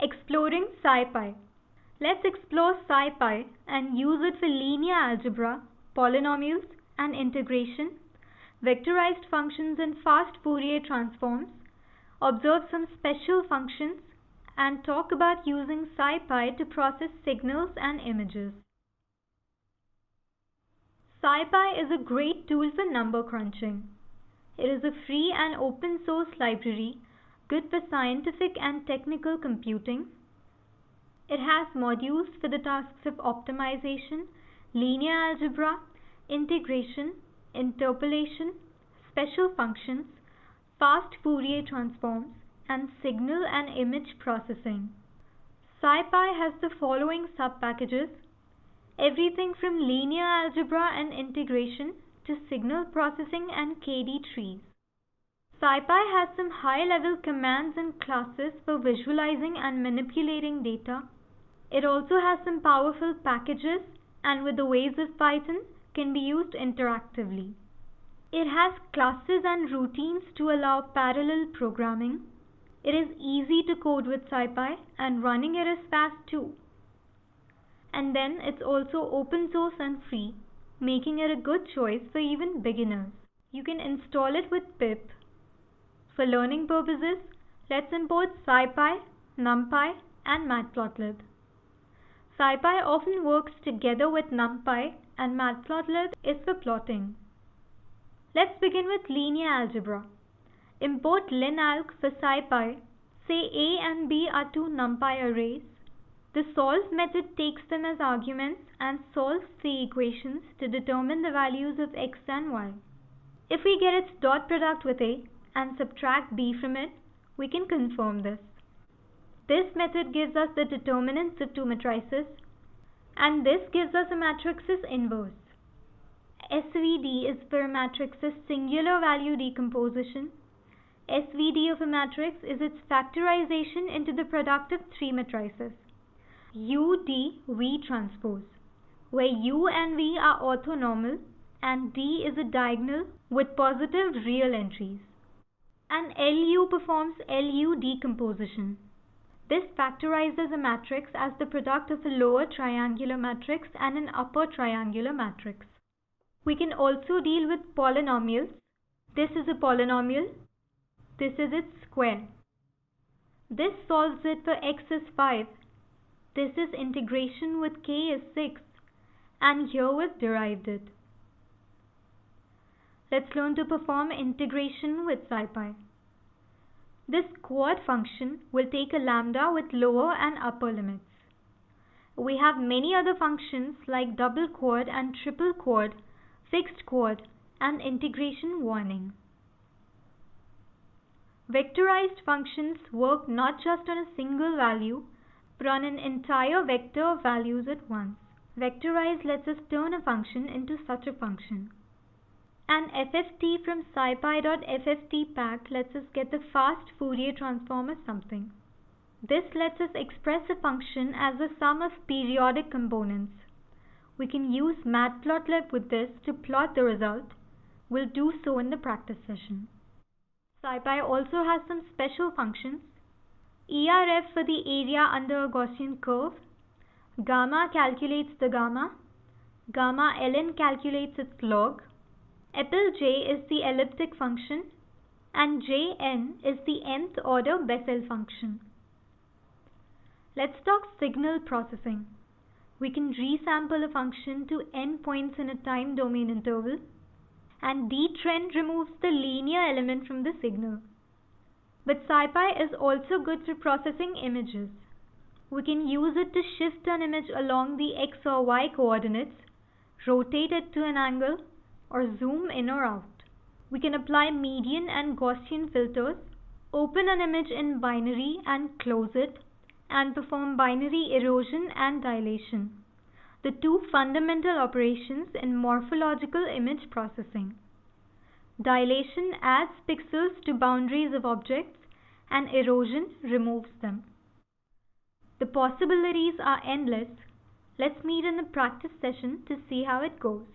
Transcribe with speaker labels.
Speaker 1: Exploring SciPy. Let's explore SciPy and use it for linear algebra, polynomials and integration, vectorized functions and fast Fourier transforms, observe some special functions, and talk about using SciPy to process signals and images. SciPy is a great tool for number crunching. It is a free and open source library, good for scientific and technical computing. It has modules for the tasks of optimization, linear algebra, integration, interpolation, special functions, fast Fourier transforms, and signal and image processing. SciPy has the following sub-packages: everything from linear algebra and integration to signal processing and KD trees. SciPy has some high-level commands and classes for visualizing and manipulating data. It also has some powerful packages and with the waves of Python can be used interactively. It has classes and routines to allow parallel programming. It is easy to code with SciPy and running it is fast too. And then it's also open source and free, making it a good choice for even beginners. You can install it with pip. For learning purposes, let's import SciPy, NumPy and Matplotlib. SciPy often works together with NumPy and Matplotlib is for plotting. Let's begin with linear algebra. Import linalg for SciPy. Say A and B are two NumPy arrays. The solve method takes them as arguments and solves the equations to determine the values of x and y. If we get its dot product with A and subtract B from it, we can confirm this. This method gives us the determinants of two matrices, and this gives us a matrix's inverse. SVD is for a matrix's singular value decomposition. SVD of a matrix is its factorization into the product of three matrices. UD-V transpose, where U and V are orthonormal and D is a diagonal with positive real entries. And LU performs LU decomposition. This factorizes a matrix as the product of a lower triangular matrix and an upper triangular matrix. We can also deal with polynomials. This is a polynomial. This is its square. This solves it for x is 5. This is integration with k is 6. And here we've derived it. Let's learn to perform integration with SciPy. This quad function will take a lambda with lower and upper limits. We have many other functions like double quad and triple quad, fixed quad, and integration warning. Vectorized functions work not just on a single value, but on an entire vector of values at once. Vectorize lets us turn a function into such a function. And FFT from scipy.ffTpack lets us get the fast Fourier transform of something. This lets us express a function as the sum of periodic components. We can use Matplotlib with this to plot the result. We'll do so in the practice session. SciPy also has some special functions. ERF for the area under a Gaussian curve. Gamma calculates the gamma. Gamma ln calculates its log. EPIL-J is the elliptic function. And Jn is the nth order Bessel function. Let's talk signal processing. We can resample a function to n points in a time domain interval. And dtrend removes the linear element from the signal. But SciPy is also good for processing images. We can use it to shift an image along the x or y coordinates, rotate it to an angle, or zoom in or out. We can apply median and Gaussian filters, open an image in binary and close it, and perform binary erosion and dilation, the two fundamental operations in morphological image processing. Dilation adds pixels to boundaries of objects and erosion removes them. The possibilities are endless. Let's meet in the practice session to see how it goes.